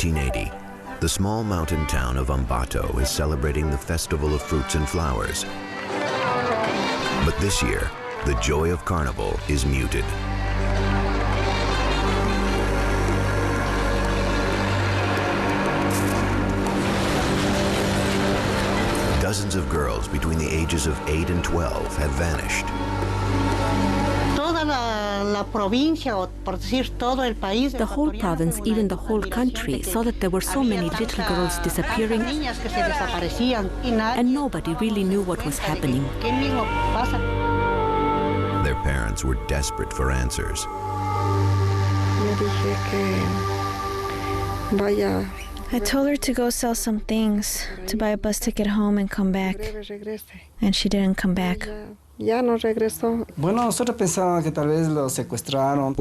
1980, the small mountain town of Ambato is celebrating the Festival of Fruits and Flowers. But this year, the joy of Carnival is muted. Dozens of girls between the ages of 8 and 12 have vanished. The whole province, even the whole country, saw that there were so many little girls disappearing, and nobody really knew what was happening. Their parents were desperate for answers. I told her to go sell some things, to buy a bus ticket home and come back. And she didn't come back. We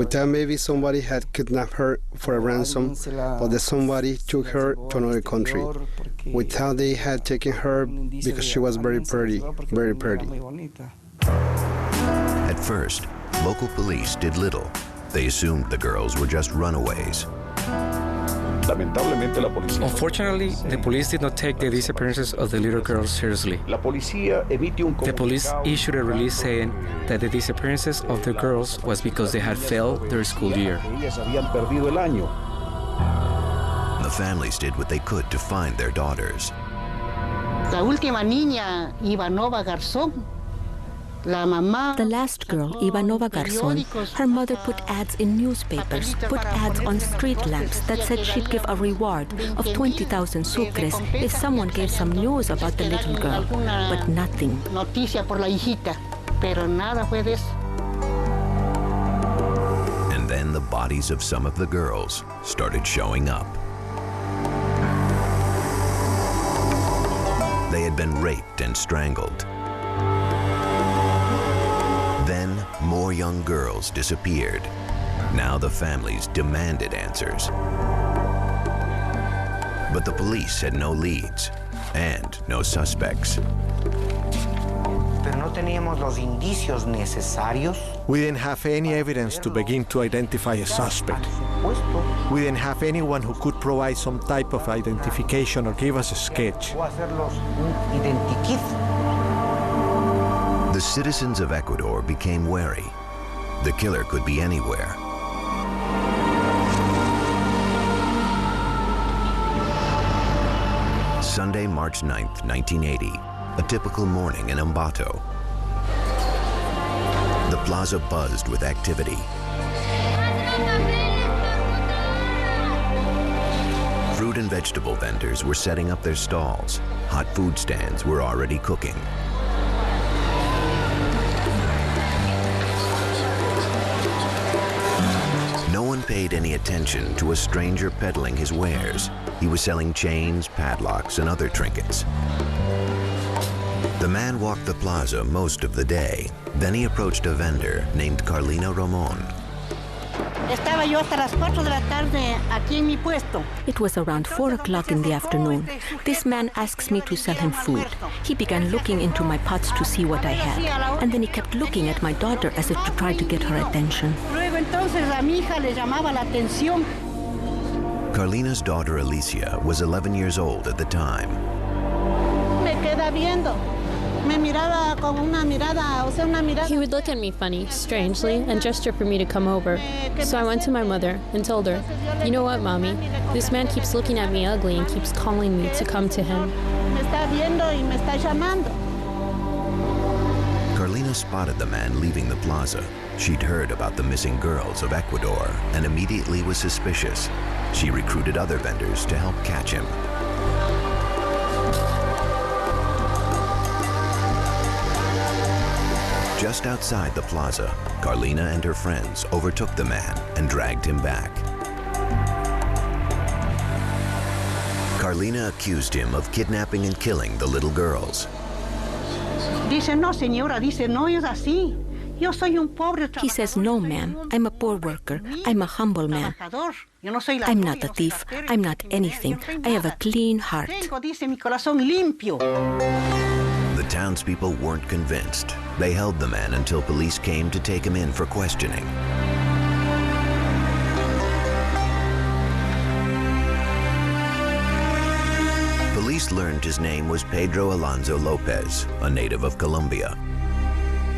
thought maybe somebody had kidnapped her for a ransom, but that somebody took her to another country. We thought they had taken her because she was very pretty, very pretty. At first, local police did little. They assumed the girls were just runaways. Unfortunately, the police did not take the disappearances of the little girls seriously. The police issued a release saying that the disappearances of the girls was because they had failed their school year. The families did what they could to find their daughters. The last girl, Ivanova Garzon, her mother put ads in newspapers, put ads on street lamps that said she'd give a reward of 20,000 sucres if someone gave some news about the little girl, but nothing. And then the bodies of some of the girls started showing up. They had been raped and strangled. Then, more young girls disappeared. Now the families demanded answers. But the police had no leads and no suspects. We didn't have any evidence to begin to identify a suspect. We didn't have anyone who could provide some type of identification or give us a sketch. The citizens of Ecuador became wary. The killer could be anywhere. Sunday, March 9th, 1980, a typical morning in Ambato. The plaza buzzed with activity. Fruit and vegetable vendors were setting up their stalls. Hot food stands were already cooking. No one paid any attention to a stranger peddling his wares. He was selling chains, padlocks, and other trinkets. The man walked the plaza most of the day. Then he approached a vendor named Carlina Ramon. It was around 4 o'clock in the afternoon. This man asks me to sell him food. He began looking into my pots to see what I had, and then he kept looking at my daughter as if to try to get her attention. Carlina's daughter Alicia was 11 years old at the time. He would look at me funny, strangely, and gesture for me to come over. So I went to my mother and told her, "You know what, Mommy? This man keeps looking at me ugly and keeps calling me to come to him." Carlina spotted the man leaving the plaza. She'd heard about the missing girls of Ecuador and immediately was suspicious. She recruited other vendors to help catch him. Just outside the plaza, Carlina and her friends overtook the man and dragged him back. Carlina accused him of kidnapping and killing the little girls. He says, "No, ma'am. I'm a poor worker. I'm a humble man. I'm not a thief. I'm not anything. I have a clean heart." The townspeople weren't convinced. They held the man until police came to take him in for questioning. Police learned his name was Pedro Alonso Lopez, a native of Colombia.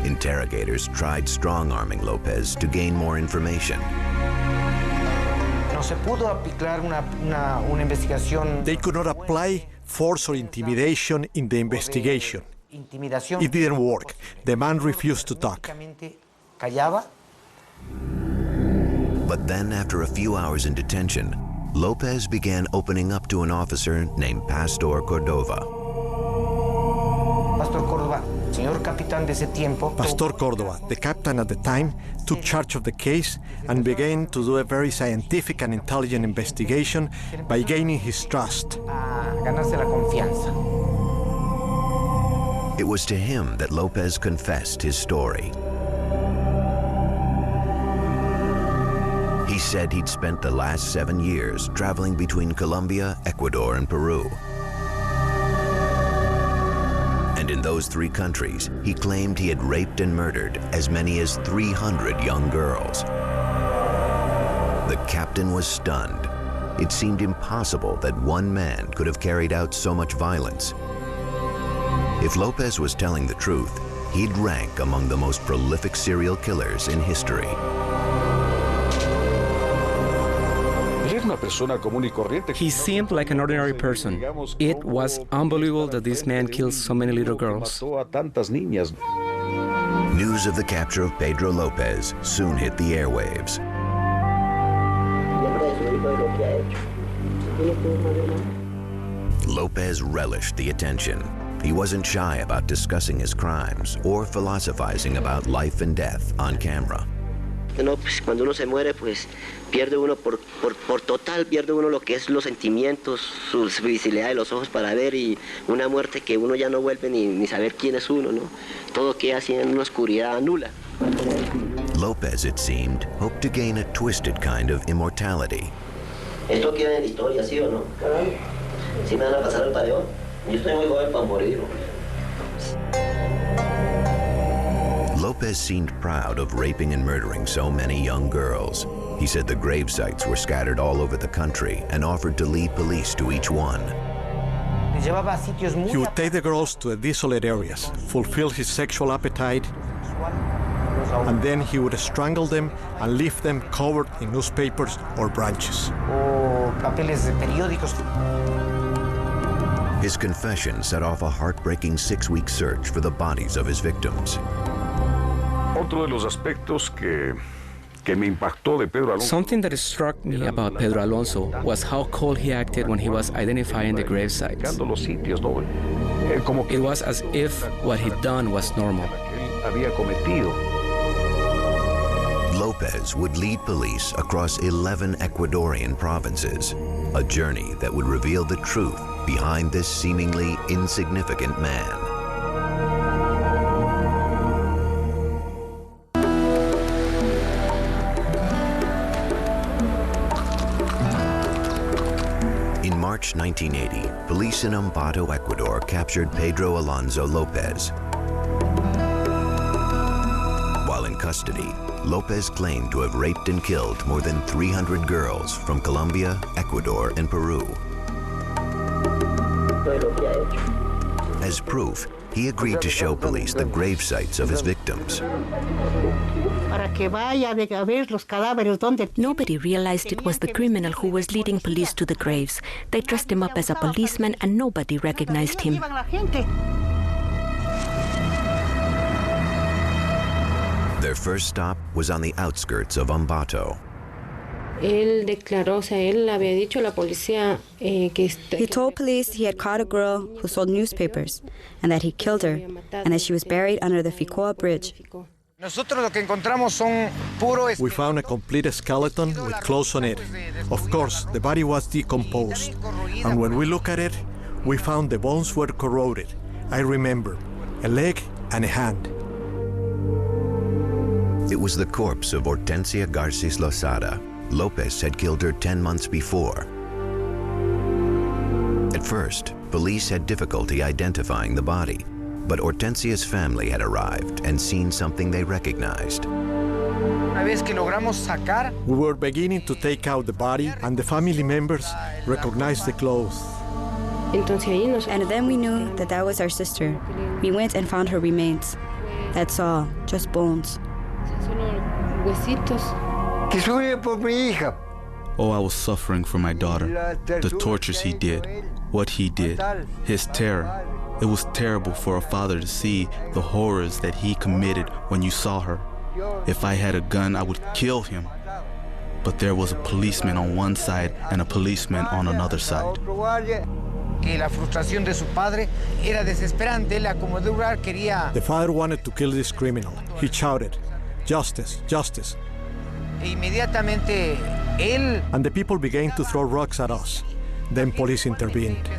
Interrogators tried strong-arming Lopez to gain more information. They could not apply force or intimidation in the investigation. It didn't work. The man refused to talk. But then, after a few hours in detention, Lopez began opening up to an officer named Pastor Cordova. Pastor Cordova, the captain at the time, took charge of the case and began to do a very scientific and intelligent investigation by gaining his trust. It was to him that Lopez confessed his story. He said he'd spent the last 7 years traveling between Colombia, Ecuador, and Peru. And in those 3 countries, he claimed he had raped and murdered as many as 300 young girls. The captain was stunned. It seemed impossible that one man could have carried out so much violence. If Lopez was telling the truth, he'd rank among the most prolific serial killers in history. He seemed like an ordinary person. It was unbelievable that this man killed so many little girls. News of the capture of Pedro Lopez soon hit the airwaves. Lopez relished the attention. He wasn't shy about discussing his crimes or philosophizing about life and death on camera. No, pues cuando uno se muere, pues pierde uno por total, pierde uno lo que es los sentimientos, su visibilidad de los ojos para ver, y una muerte que uno ya no vuelve ni saber quién es uno, ¿no? Todo queda así en una oscuridad nula. Lopez, it seemed, hoped to gain a twisted kind of immortality. Esto queda en la historia, ¿sí o no? ¿Sí me van a pasar el pareón? Yo estoy muy joven para morir. Lopez seemed proud of raping and murdering so many young girls. He said the grave sites were scattered all over the country and offered to lead police to each one. He would take the girls to the desolate areas, fulfill his sexual appetite, and then he would strangle them and leave them covered in newspapers or branches. His confession set off a heartbreaking 6-week search for the bodies of his victims. Something that struck me about Pedro Alonso was how cold he acted when he was identifying the grave sites. It was as if what he'd done was normal. Lopez would lead police across 11 Ecuadorian provinces, a journey that would reveal the truth behind this seemingly insignificant man. In March 1980, police in Ambato, Ecuador captured Pedro Alonso Lopez. While in custody, Lopez claimed to have raped and killed more than 300 girls from Colombia, Ecuador, and Peru. As proof, he agreed to show police the grave sites of his victims. Nobody realized it was the criminal who was leading police to the graves. They dressed him up as a policeman and nobody recognized him. Their first stop was on the outskirts of Ambato. Él declaró, o sea, él había dicho a la policía que... He told police he had caught a girl who sold newspapers and that he killed her and that she was buried under the Ficoa Bridge. We found a complete skeleton with clothes on it. Of course, the body was decomposed. And when we look at it, we found the bones were corroded. I remember, a leg and a hand. It was the corpse of Hortensia Garces Losada. Lopez had killed her 10 months before. At first, police had difficulty identifying the body, but Hortensia's family had arrived and seen something they recognized. We were beginning to take out the body, and the family members recognized the clothes. And then we knew that that was our sister. We went and found her remains. That's all, just bones. Oh, I was suffering for my daughter. The tortures he did, what he did, his terror. It was terrible for a father to see the horrors that he committed when you saw her. If I had a gun, I would kill him. But there was a policeman on one side and a policeman on another side. The father wanted to kill this criminal. He shouted, "Justice, justice." And the people began to throw rocks at us. Then police intervened.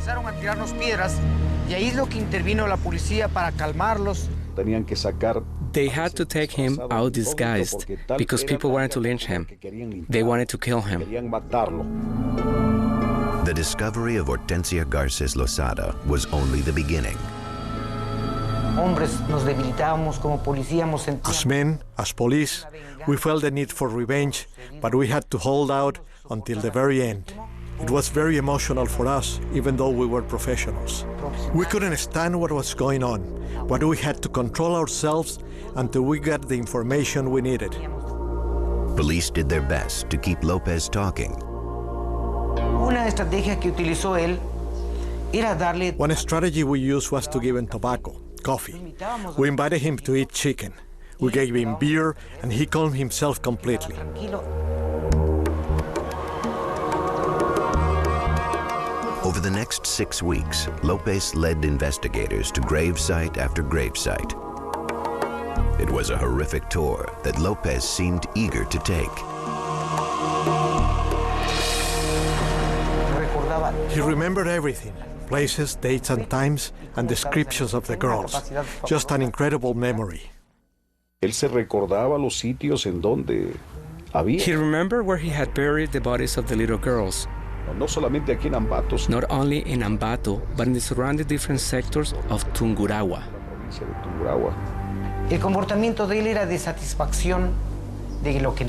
They had to take him out disguised because people wanted to lynch him. They wanted to kill him. The discovery of Hortensia Garces Losada was only the beginning. As men, as police, we felt the need for revenge, but we had to hold out until the very end. It was very emotional for us, even though we were professionals. We couldn't stand what was going on, but we had to control ourselves until we got the information we needed. Police did their best to keep Lopez talking. One strategy we used was to give him tobacco, coffee. We invited him to eat chicken. We gave him beer, and he calmed himself completely. Over the next 6 weeks, Lopez led investigators to gravesite after gravesite. It was a horrific tour that Lopez seemed eager to take. He remembered everything, places, dates and times, and descriptions of the girls. Just an incredible memory. Él se recordaba los sitios en donde había. He remembered where he had buried the bodies of the little girls. No solamente aquí en Ambato. Not only in Ambato, but in the surrounding different sectors of Tungurahua.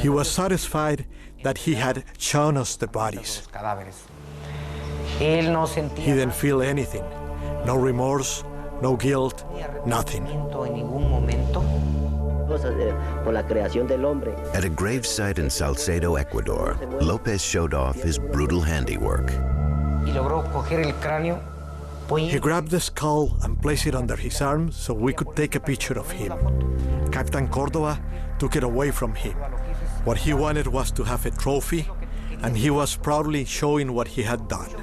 He was satisfied that he had shown us the bodies. He didn't feel anything. No remorse, no guilt, nothing. At a gravesite in Salcedo, Ecuador, Lopez showed off his brutal handiwork. He grabbed the skull and placed it under his arm so we could take a picture of him. Captain Cordova took it away from him. What he wanted was to have a trophy, and he was proudly showing what he had done.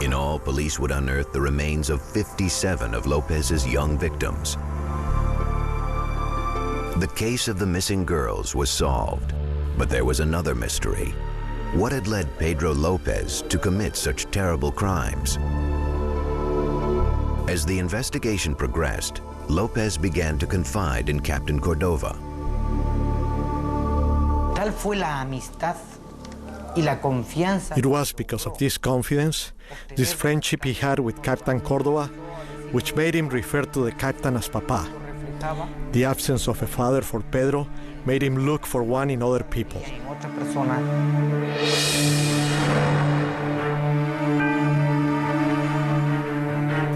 In all, police would unearth the remains of 57 of Lopez's young victims. The case of the missing girls was solved, but there was another mystery. What had led Pedro Lopez to commit such terrible crimes? As the investigation progressed, Lopez began to confide in Captain Cordova. It was because of this confidence, this friendship he had with Captain Cordova, which made him refer to the captain as Papa. The absence of a father for Pedro made him look for one in other people.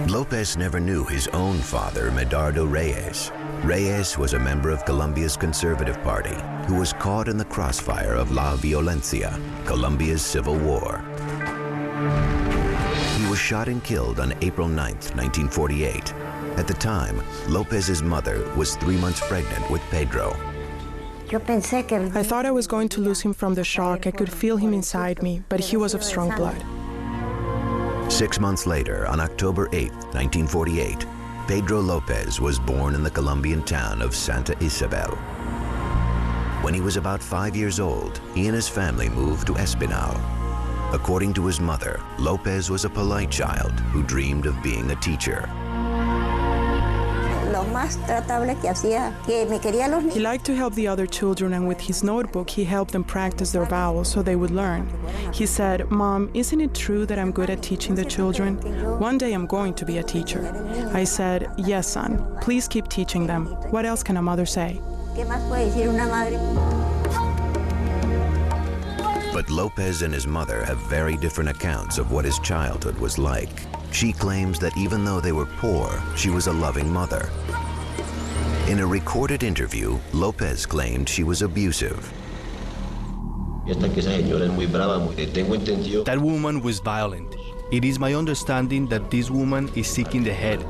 Lopez never knew his own father, Medardo Reyes. Reyes was a member of Colombia's Conservative Party who was caught in the crossfire of La Violencia, Colombia's civil war. He was shot and killed on April 9, 1948. At the time, Lopez's mother was 3 months pregnant with Pedro. I thought I was going to lose him from the shock. I could feel him inside me, but he was of strong blood. 6 months later, on October 8, 1948, Pedro Lopez was born in the Colombian town of Santa Isabel. When he was about 5 years old, he and his family moved to Espinal. According to his mother, Lopez was a polite child who dreamed of being a teacher. He liked to help the other children, and with his notebook, he helped them practice their vowels so they would learn. He said, "Mom, isn't it true that I'm good at teaching the children? One day I'm going to be a teacher." I said, "Yes, son. Please keep teaching them. What else can a mother say?" But Lopez and his mother have very different accounts of what his childhood was like. She claims that even though they were poor, she was a loving mother. In a recorded interview, Lopez claimed she was abusive. That woman was violent. It is my understanding that this woman is sick in the head,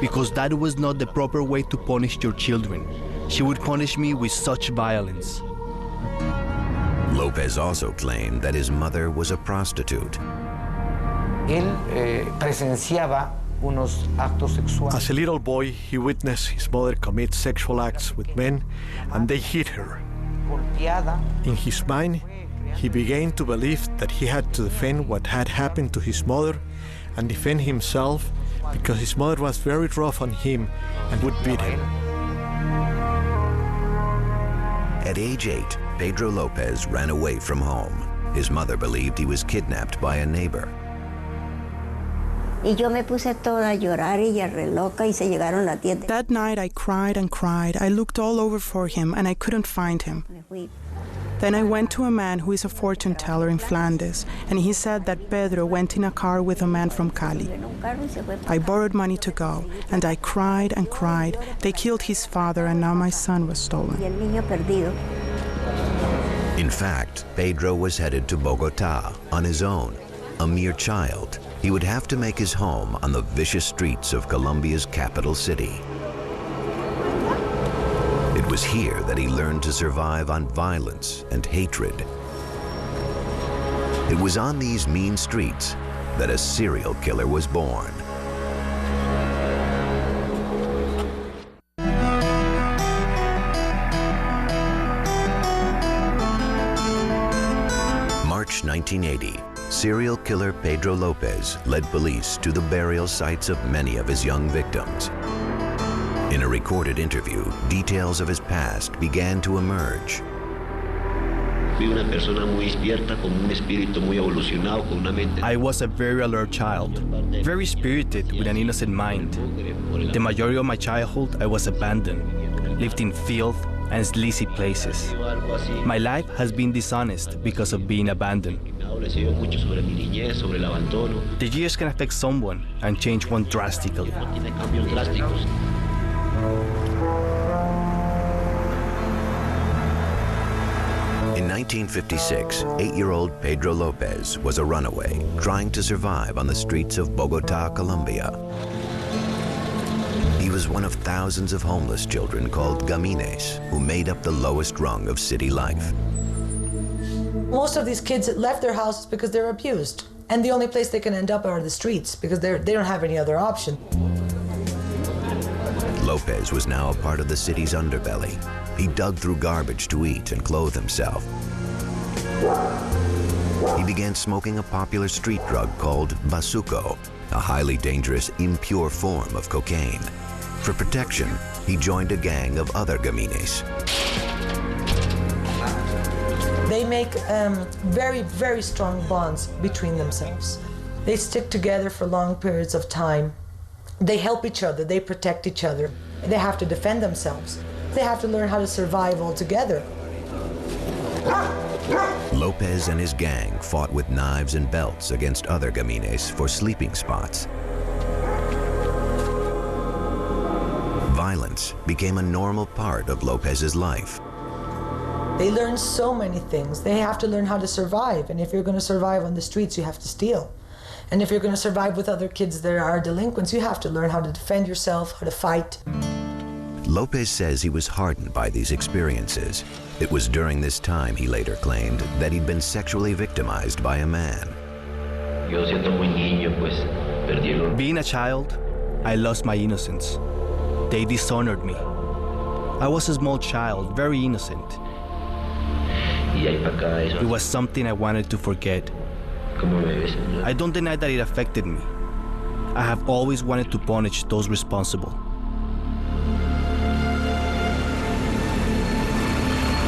because that was not the proper way to punish your children. She would punish me with such violence. Lopez also claimed that his mother was a prostitute. As a little boy, he witnessed his mother commit sexual acts with men, and they hit her. In his mind, he began to believe that he had to defend what had happened to his mother and defend himself because his mother was very rough on him and would beat him. At age 8, Pedro Lopez ran away from home. His mother believed he was kidnapped by a neighbor. That night I cried and cried. I looked all over for him and I couldn't find him. Then I went to a man who is a fortune teller in Flanders, and he said that Pedro went in a car with a man from Cali. I borrowed money to go, and I cried and cried. They killed his father, and now my son was stolen. In fact, Pedro was headed to Bogota on his own. A mere child, he would have to make his home on the vicious streets of Colombia's capital city. It was here that he learned to survive on violence and hatred. It was on these mean streets that a serial killer was born. March 1980, serial killer Pedro Lopez led police to the burial sites of many of his young victims. In a recorded interview, details of his past began to emerge. I was a very alert child, very spirited with an innocent mind. The majority of my childhood I was abandoned, lived in filth and sleazy places. My life has been dishonest because of being abandoned. The years can affect someone and change one drastically. In 1956, 8-year-old Pedro Lopez was a runaway, trying to survive on the streets of Bogota, Colombia. He was one of thousands of homeless children called gamines, who made up the lowest rung of city life. Most of these kids left their houses because they're abused, and the only place they can end up are the streets because they don't have any other option. Lopez was now a part of the city's underbelly. He dug through garbage to eat and clothe himself. He began smoking a popular street drug called bazuco, a highly dangerous, impure form of cocaine. For protection, he joined a gang of other gamines. They make very, very strong bonds between themselves. They stick together for long periods of time. They help each other, they protect each other. They have to defend themselves. They have to learn how to survive all together. Lopez and his gang fought with knives and belts against other gamines for sleeping spots. Violence became a normal part of Lopez's life. They learn so many things. They have to learn how to survive. And if you're going to survive on the streets, you have to steal. And if you're going to survive with other kids that are delinquents, you have to learn how to defend yourself, how to fight. Lopez says he was hardened by these experiences. It was during this time, he later claimed, that he'd been sexually victimized by a man. Being a child, I lost my innocence. They dishonored me. I was a small child, very innocent. It was something I wanted to forget. I don't deny that it affected me. I have always wanted to punish those responsible.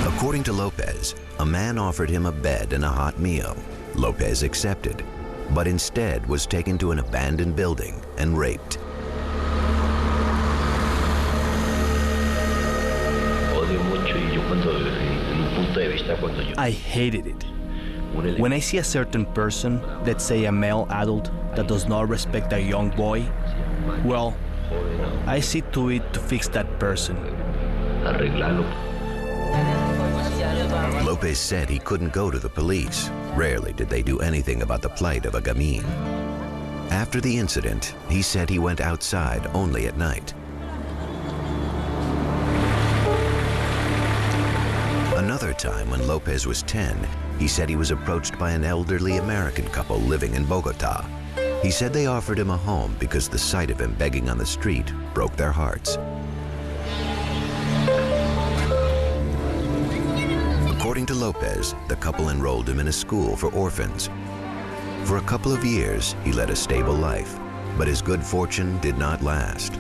According to Lopez, a man offered him a bed and a hot meal. Lopez accepted, but instead was taken to an abandoned building and raped. I hated it. When I see a certain person, let's say a male adult, that does not respect a young boy, well, I see to it to fix that person. Lopez said he couldn't go to the police. Rarely did they do anything about the plight of a gamín. After the incident, he said he went outside only at night. Another time when Lopez was 10, he said he was approached by an elderly American couple living in Bogota. He said they offered him a home because the sight of him begging on the street broke their hearts. According to Lopez, the couple enrolled him in a school for orphans. For a couple of years, he led a stable life, but his good fortune did not last.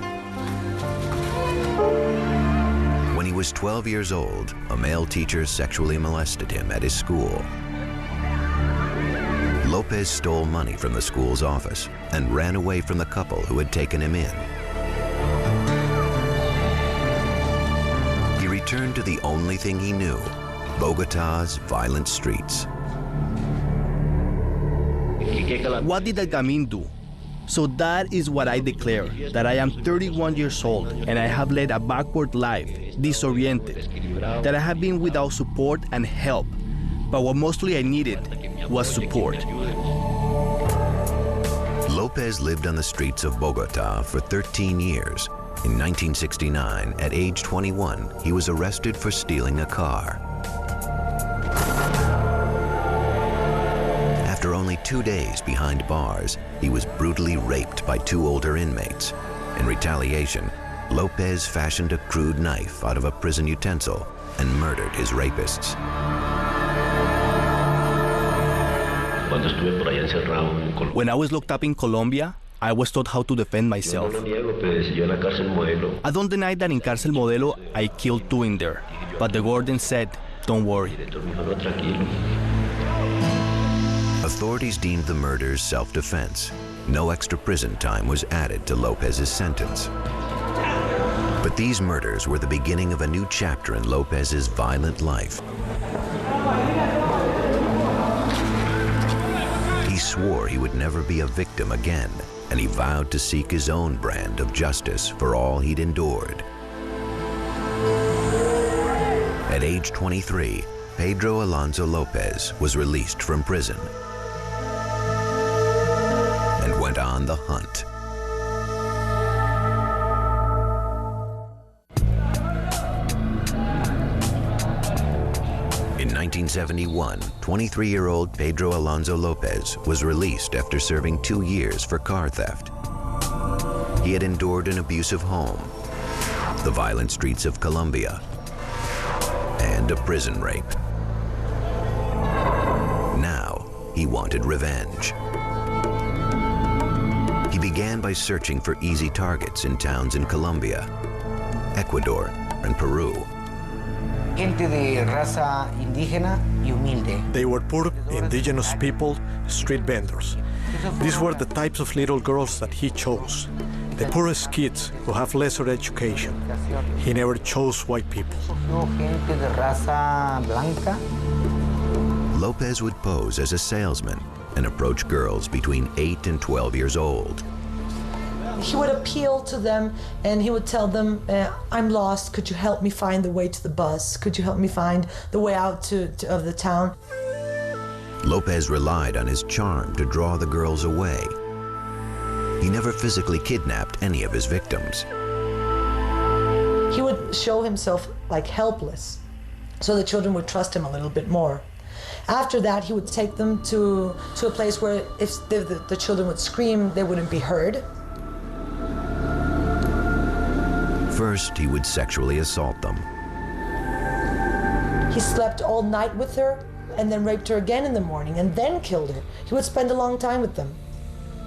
When he was 12 years old, a male teacher sexually molested him at his school. Lopez stole money from the school's office and ran away from the couple who had taken him in. He returned to the only thing he knew, Bogota's violent streets. What did that gamín do? So that is what I declare, that I am 31 years old and I have led a backward life, disoriented, that I have been without support and help. But what mostly I needed was support. Lopez lived on the streets of Bogota for 13 years. In 1969, at age 21, he was arrested for stealing a car. After only 2 days behind bars, he was brutally raped by 2 older inmates. In retaliation, Lopez fashioned a crude knife out of a prison utensil and murdered his rapists. When I was locked up in Colombia, I was taught how to defend myself. I don't deny that in Cárcel Modelo, I killed 2 in there, but the warden said, don't worry. Authorities deemed the murders self-defense. No extra prison time was added to Lopez's sentence. But these murders were the beginning of a new chapter in Lopez's violent life. He swore he would never be a victim again, and he vowed to seek his own brand of justice for all he'd endured. At age 23, Pedro Alonso Lopez was released from prison and went on the hunt. In 1971, 23-year-old Pedro Alonso Lopez was released after serving 2 years for car theft. He had endured an abusive home, the violent streets of Colombia, and a prison rape. Now, he wanted revenge. He began by searching for easy targets in towns in Colombia, Ecuador, and Peru. Gente de raza indígena y humilde. They were poor, indigenous people, street vendors. These were the types of little girls that he chose. The poorest kids who have lesser education. He never chose white people. Gente de raza blanca. Lopez would pose as a salesman and approach girls between 8 and 12 years old. He would appeal to them and he would tell them, I'm lost, could you help me find the way to the bus? Could you help me find the way out of the town? Lopez relied on his charm to draw the girls away. He never physically kidnapped any of his victims. He would show himself like helpless, so the children would trust him a little bit more. After that, he would take them to a place where if the children would scream, they wouldn't be heard. First, he would sexually assault them. He slept all night with her and then raped her again in the morning and then killed her. He would spend a long time with them.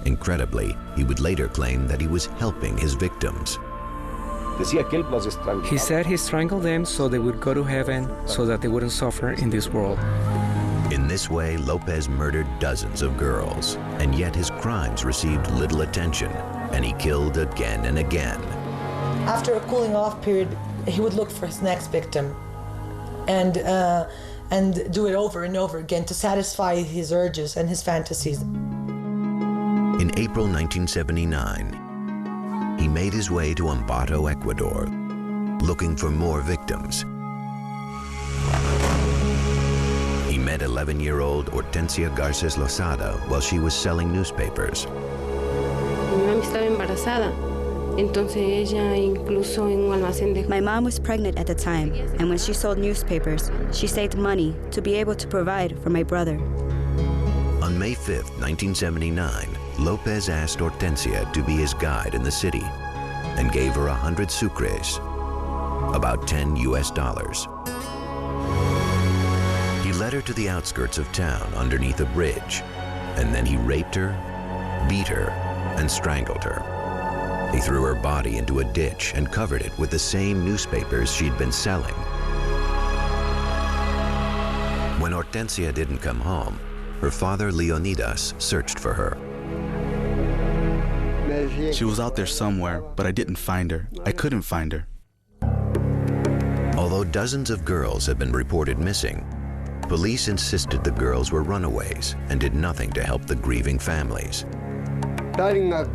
Incredibly, he would later claim that he was helping his victims. He said he strangled them so they would go to heaven, so that they wouldn't suffer in this world. In this way, Lopez murdered dozens of girls, and yet his crimes received little attention, and he killed again and again. After a cooling off period, he would look for his next victim. And and do it over and over again to satisfy his urges and his fantasies. In April 1979, he made his way to Ambato, Ecuador, looking for more victims. He met 11-year-old Hortensia Garces Lozada while she was selling newspapers. My mom was pregnant at the time, and when she sold newspapers, she saved money to be able to provide for my brother. On May 5th, 1979, Lopez asked Hortensia to be his guide in the city and gave her 100 sucres, about $10 US. He led her to the outskirts of town underneath a bridge, and then he raped her, beat her, and strangled her. He threw her body into a ditch and covered it with the same newspapers she'd been selling. When Hortensia didn't come home, her father Leonidas searched for her. She was out there somewhere, but I didn't find her. I couldn't find her. Although dozens of girls had been reported missing, police insisted the girls were runaways and did nothing to help the grieving families. The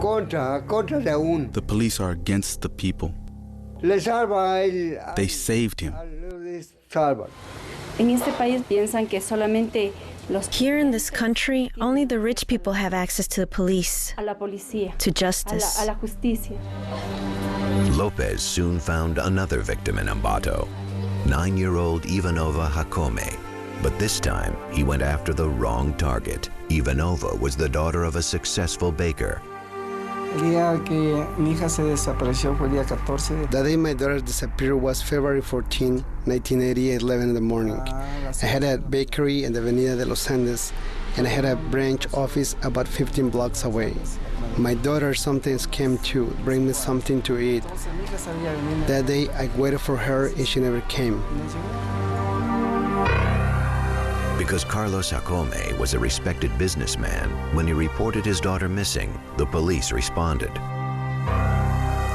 police are against the people. They saved him. Here in this country, only the rich people have access to the police, to justice. Lopez soon found another victim in Ambato, 9-year-old Ivanova Jacome. But this time, he went after the wrong target. Ivanova was the daughter of a successful baker. The day my daughter disappeared was February 14, 1980 at 11 in the morning. I had a bakery in the Avenida de los Andes, and I had a branch office about 15 blocks away. My daughter sometimes came to bring me something to eat. That day, I waited for her, and she never came. Because Carlos Jacome was a respected businessman, when he reported his daughter missing, the police responded.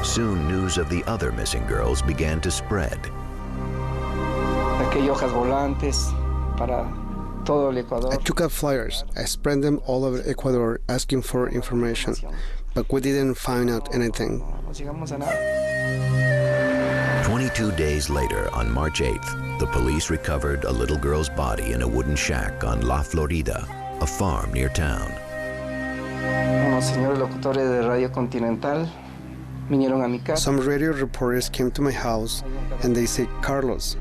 Soon, news of the other missing girls began to spread. I took out flyers. I spread them all over Ecuador asking for information, but we didn't find out anything. 22 days later, on March 8th, the police recovered a little girl's body in a wooden shack on La Florida, a farm near town. Some radio reporters came to my house and they said, "Carlos,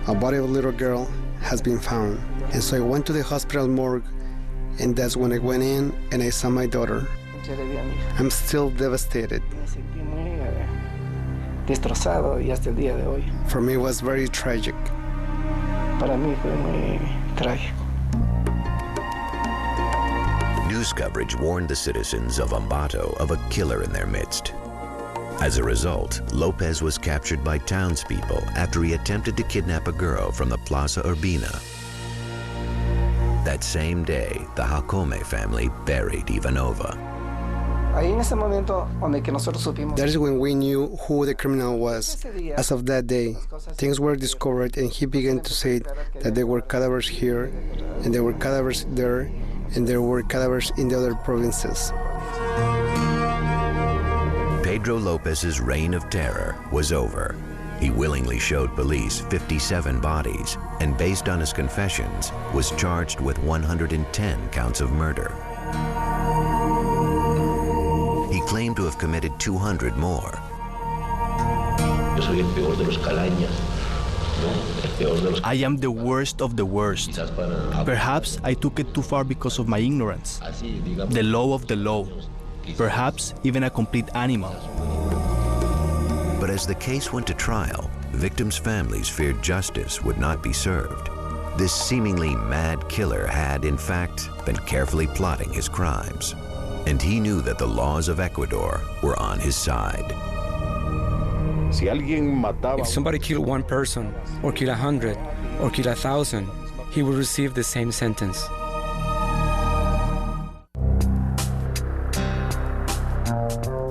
a body of a little girl has been found." And so I went to the hospital morgue, and that's when I went in and I saw my daughter. I'm still devastated. For me, it was very tragic. News coverage warned the citizens of Ambato of a killer in their midst. As a result, Lopez was captured by townspeople after he attempted to kidnap a girl from the Plaza Urbina. That same day, the Jacome family buried Ivanova. That is when we knew who the criminal was. As of that day, things were discovered, and he began to say that there were cadavers here, and there were cadavers there, and there were cadavers in the other provinces. Pedro Lopez's reign of terror was over. He willingly showed police 57 bodies, and based on his confessions, was charged with 110 counts of murder. He claimed to have committed 200 more. I am the worst of the worst. Perhaps I took it too far because of my ignorance. The low of the low. Perhaps even a complete animal. But as the case went to trial, victims' families feared justice would not be served. This seemingly mad killer had, in fact, been carefully plotting his crimes. And he knew that the laws of Ecuador were on his side. If somebody killed one person, or killed 100, or killed 1,000, he would receive the same sentence.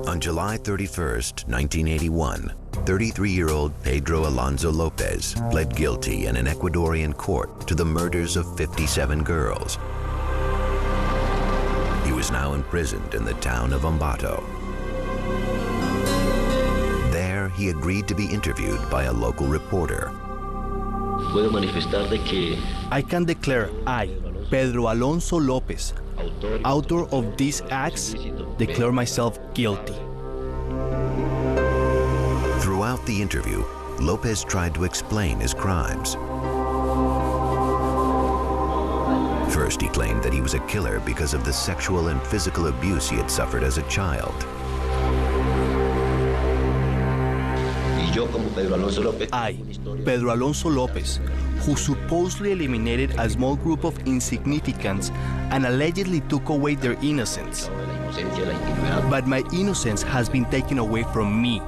On July 31st, 1981, 33-year-old Pedro Alonso Lopez pled guilty in an Ecuadorian court to the murders of 57 girls. He was now imprisoned in the town of Ambato. There, he agreed to be interviewed by a local reporter. I can declare I, Pedro Alonso Lopez, author of these acts, declare myself guilty. Throughout the interview, Lopez tried to explain his crimes. First, he claimed that he was a killer because of the sexual and physical abuse he had suffered as a child. I, Pedro Alonso Lopez, who supposedly eliminated a small group of insignificants and allegedly took away their innocence. But my innocence has been taken away from me.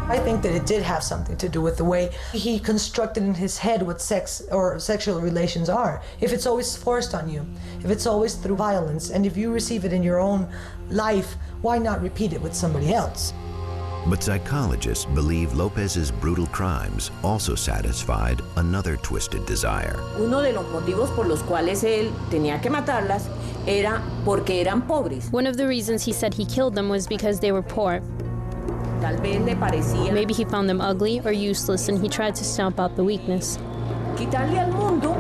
I think that it did have something to do with the way he constructed in his head what sex or sexual relations are. If it's always forced on you, if it's always through violence, and if you receive it in your own life, why not repeat it with somebody else? But psychologists believe Lopez's brutal crimes also satisfied another twisted desire. Uno de los motivos por los cuales él tenía que matarlas era porque eran pobres. One of the reasons he said he killed them was because they were poor. Maybe he found them ugly or useless and he tried to stomp out the weakness. Quitarle al mundo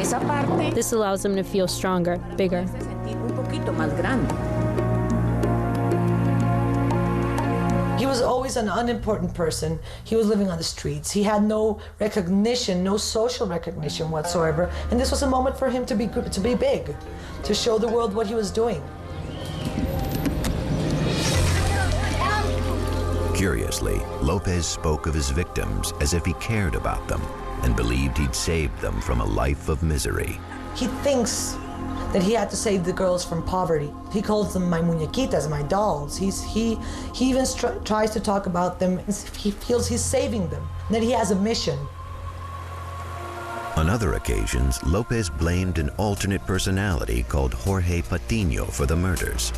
esa parte. This allows them to feel stronger, bigger. Un poquito más grande. He was always an unimportant person. He was living on the streets. He had no recognition, no social recognition whatsoever. And this was a moment for him to be big, to show the world what he was doing. Curiously, Lopez spoke of his victims as if he cared about them and believed he'd saved them from a life of misery. He thinks that he had to save the girls from poverty. He calls them my muñequitas, my dolls. He even tries to talk about them as if he feels he's saving them, and that he has a mission. On other occasions, Lopez blamed an alternate personality called Jorge Patiño for the murders.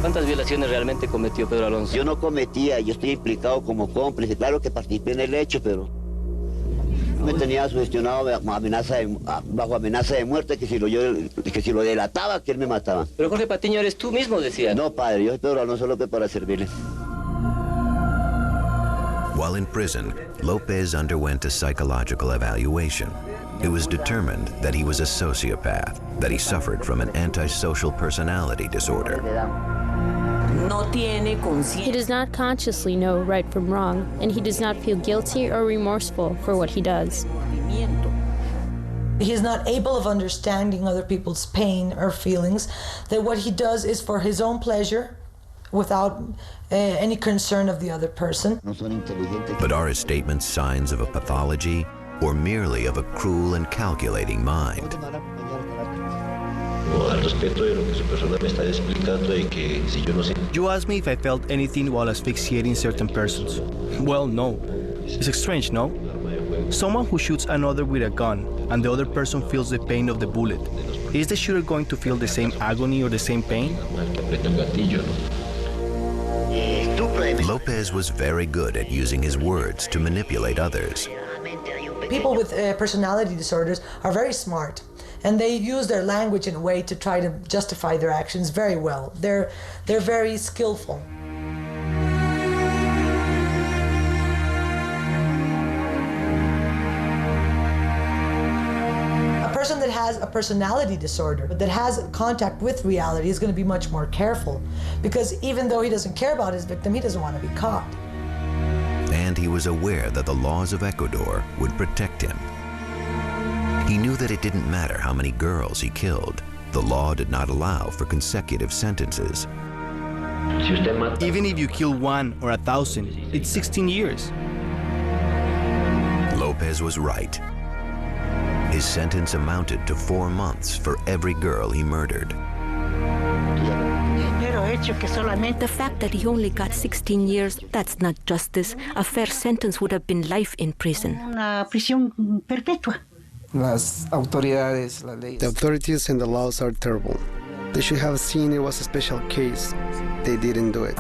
¿Cuántas violaciones realmente cometió Pedro Alonso? Yo no cometía, yo estoy implicado como cómplice. Claro que participé en el hecho, pero me tenía sugestionado bajo amenaza de muerte que si lo delataba, que él me mataba. Pero Jorge Patiño eres tú mismo, decía. No, padre, yo soy Pedro Alonso López para servirle. While in prison, Lopez underwent a psychological evaluation. It was determined that he was a sociopath, that he suffered from an antisocial personality disorder. He does not consciously know right from wrong, and he does not feel guilty or remorseful for what he does. He is not able of understanding other people's pain or feelings, that what he does is for his own pleasure, without any concern of the other person. But are his statements signs of a pathology or merely of a cruel and calculating mind? You asked me if I felt anything while asphyxiating certain persons. Well, no. It's strange, no? Someone who shoots another with a gun and the other person feels the pain of the bullet. Is the shooter going to feel the same agony or the same pain? Lopez was very good at using his words to manipulate others. People with personality disorders are very smart, and they use their language in a way to try to justify their actions very well. They're very skillful. A person that has a personality disorder, that has contact with reality, is going to be much more careful, because even though he doesn't care about his victim, he doesn't want to be caught. And he was aware that the laws of Ecuador would protect him. He knew that it didn't matter how many girls he killed. The law did not allow for consecutive sentences. Even if you kill 1 or 1,000, it's 16 years. Lopez was right. His sentence amounted to 4 months for every girl he murdered. The fact that he only got 16 years, that's not justice. A fair sentence would have been life in prison. The authorities and the laws are terrible. They should have seen it was a special case. They didn't do it.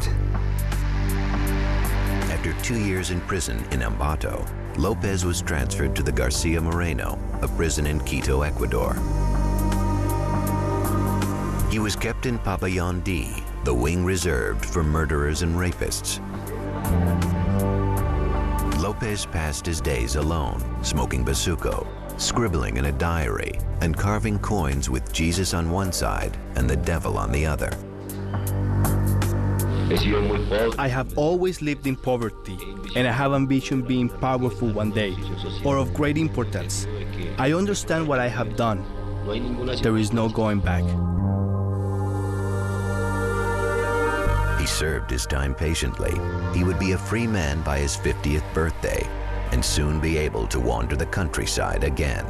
After 2 years in prison in Ambato, Lopez was transferred to the Garcia Moreno, a prison in Quito, Ecuador. He was kept in Pabellon D, the wing reserved for murderers and rapists. Lopez passed his days alone, smoking bazuco, scribbling in a diary, and carving coins with Jesus on one side and the devil on the other. I have always lived in poverty, and I have ambition being powerful one day, or of great importance. I understand what I have done. There is no going back. He served his time patiently. He would be a free man by his 50th birthday and soon be able to wander the countryside again.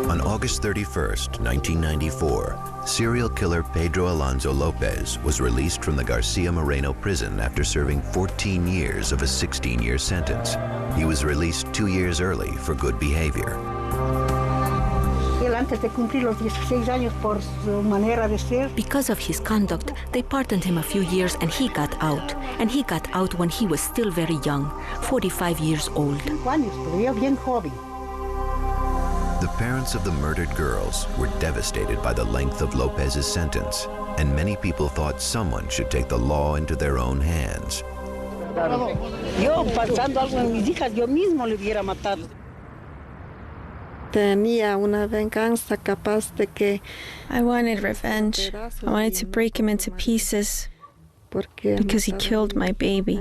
On August 31st, 1994, serial killer Pedro Alonso Lopez was released from the Garcia Moreno prison after serving 14 years of a 16-year sentence. He was released 2 years early for good behavior. Because of his conduct, they pardoned him a few years and he got out. And he got out when he was still very young, 45 years old. The parents of the murdered girls were devastated by the length of Lopez's sentence, and many people thought someone should take the law into their own hands. I wanted revenge. I wanted to break him into pieces because he killed my baby.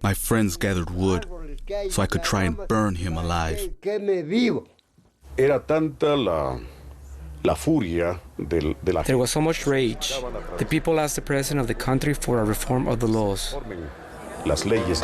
My friends gathered wood so I could try and burn him alive. Era tanta la furia de la There was so much rage. The people asked the president of the country for a reform of the laws. las leyes.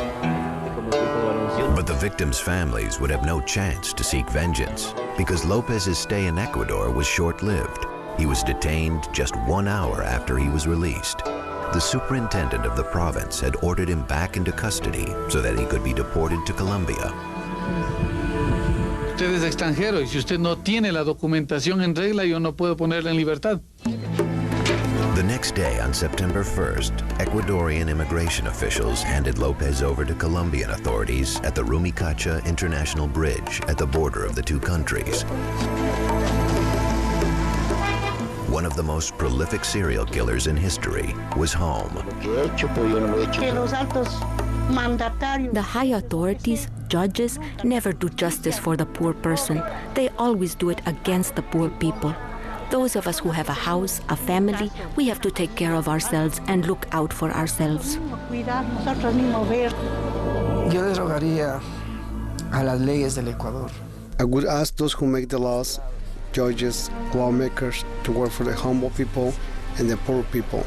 But the victims' families would have no chance to seek vengeance because Lopez's stay in Ecuador was short-lived. He was detained just 1 hour after he was released. The superintendent of the province had ordered him back into custody so that he could be deported to Colombia. Usted es extranjero y si usted no tiene la documentación en regla, yo no puedo ponerle en libertad. The next day, on September 1st, Ecuadorian immigration officials handed Lopez over to Colombian authorities at the Rumicacha International Bridge at the border of the two countries. One of the most prolific serial killers in history was home. The high authorities, judges, never do justice for the poor person. They always do it against the poor people. Those of us who have a house, a family, we have to take care of ourselves and look out for ourselves. Yo derogaría a las leyes del Ecuador. I would ask those who make the laws, judges, lawmakers, to work for the humble people and the poor people.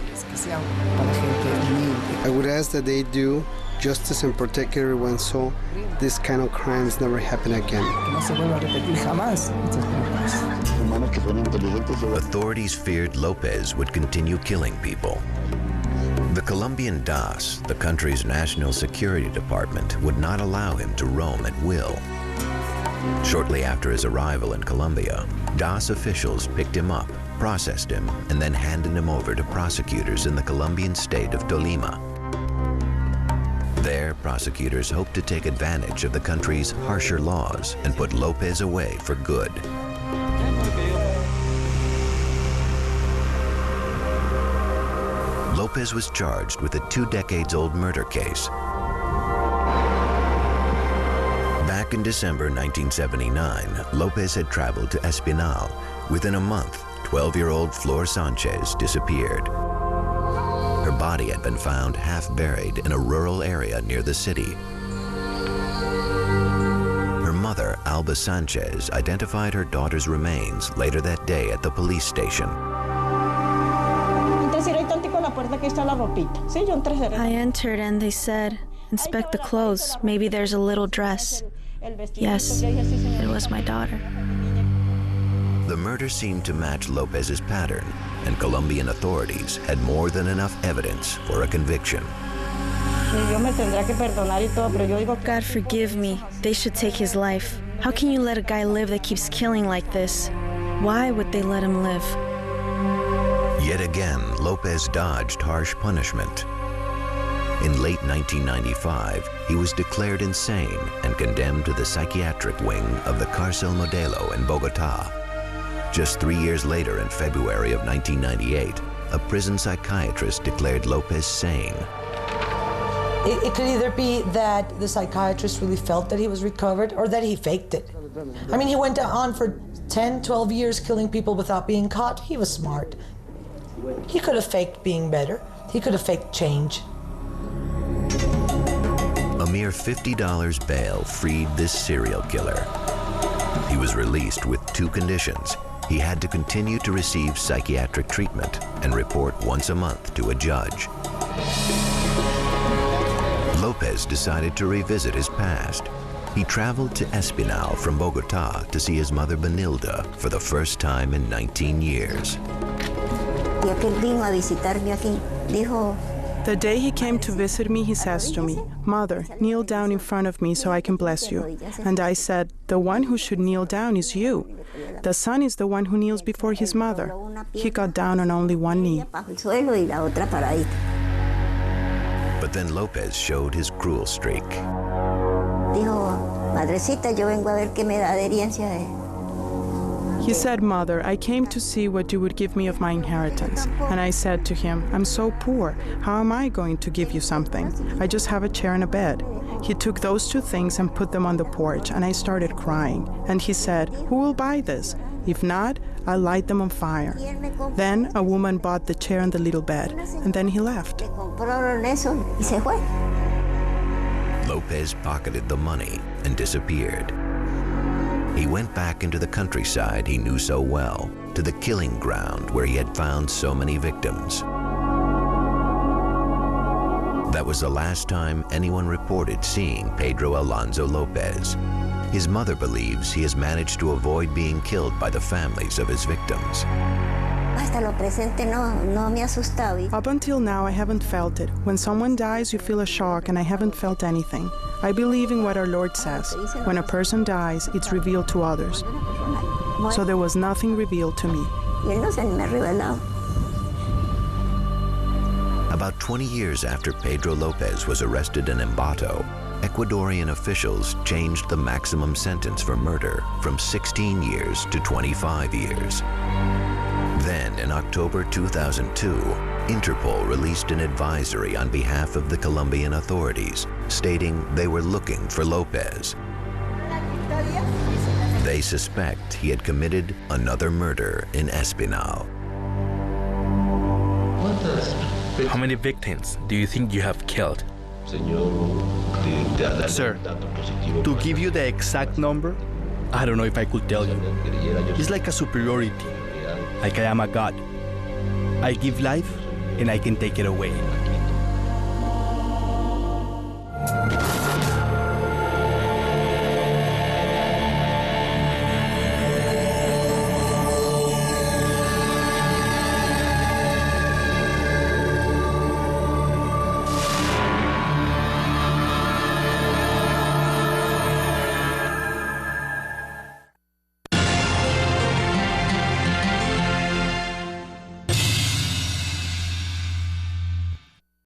I would ask that they do justice and protect everyone so this kind of crimes never happen again. Authorities feared Lopez would continue killing people. The Colombian DAS, the country's national security department, would not allow him to roam at will. Shortly after his arrival in Colombia, DAS officials picked him up, processed him, and then handed him over to prosecutors in the Colombian state of Tolima. There, prosecutors hoped to take advantage of the country's harsher laws and put Lopez away for good. Lopez was charged with a 2-decades-old murder case. Back in December 1979, Lopez had traveled to Espinal. Within a month, 12-year-old Flor Sanchez disappeared. Her body had been found half buried in a rural area near the city. Her mother, Alba Sanchez, identified her daughter's remains later that day at the police station. I entered and they said, "Inspect the clothes. Maybe there's a little dress." Yes, it was my daughter. The murder seemed to match Lopez's pattern, and Colombian authorities had more than enough evidence for a conviction. God forgive me. They should take his life. How can you let a guy live that keeps killing like this? Why would they let him live? Yet again, Lopez dodged harsh punishment. In late 1995, he was declared insane and condemned to the psychiatric wing of the Cárcel Modelo in Bogotá. Just 3 years later, in February of 1998, a prison psychiatrist declared Lopez sane. It could either be that the psychiatrist really felt that he was recovered or that he faked it. I mean, he went on for 10, 12 years killing people without being caught. He was smart. He could have faked being better. He could have faked change. A mere $50 bail freed this serial killer. He was released with 2 conditions. He had to continue to receive psychiatric treatment and report once a month to a judge. Lopez decided to revisit his past. He traveled to Espinal from Bogotá to see his mother Benilda for the first time in 19 years. The day he came to visit me, he says to me, "Mother, kneel down in front of me so I can bless you." And I said, "The one who should kneel down is you. The son is the one who kneels before his mother." He got down on only one knee. But then Lopez showed his cruel streak. He said, "Mother, I came to see what you would give me of my inheritance." And I said to him, "I'm so poor. How am I going to give you something? I just have a chair and a bed." He took those 2 things and put them on the porch, and I started crying. And he said, "Who will buy this? If not, I'll light them on fire." Then a woman bought the chair and the little bed, and then he left. Lopez pocketed the money and disappeared. He went back into the countryside he knew so well, to the killing ground where he had found so many victims. That was the last time anyone reported seeing Pedro Alonso Lopez. His mother believes he has managed to avoid being killed by the families of his victims. Up until now, I haven't felt it. When someone dies, you feel a shock, and I haven't felt anything. I believe in what our Lord says. When a person dies, it's revealed to others. So there was nothing revealed to me. About 20 years after Pedro Lopez was arrested in Ambato, Ecuadorian officials changed the maximum sentence for murder from 16 years to 25 years. Then, in October 2002, Interpol released an advisory on behalf of the Colombian authorities, stating they were looking for Lopez. They suspect he had committed another murder in Espinal. How many victims do you think you have killed? Sir, to give you the exact number, I don't know if I could tell you. It's like a superiority, like I am a god. I give life and I can take it away.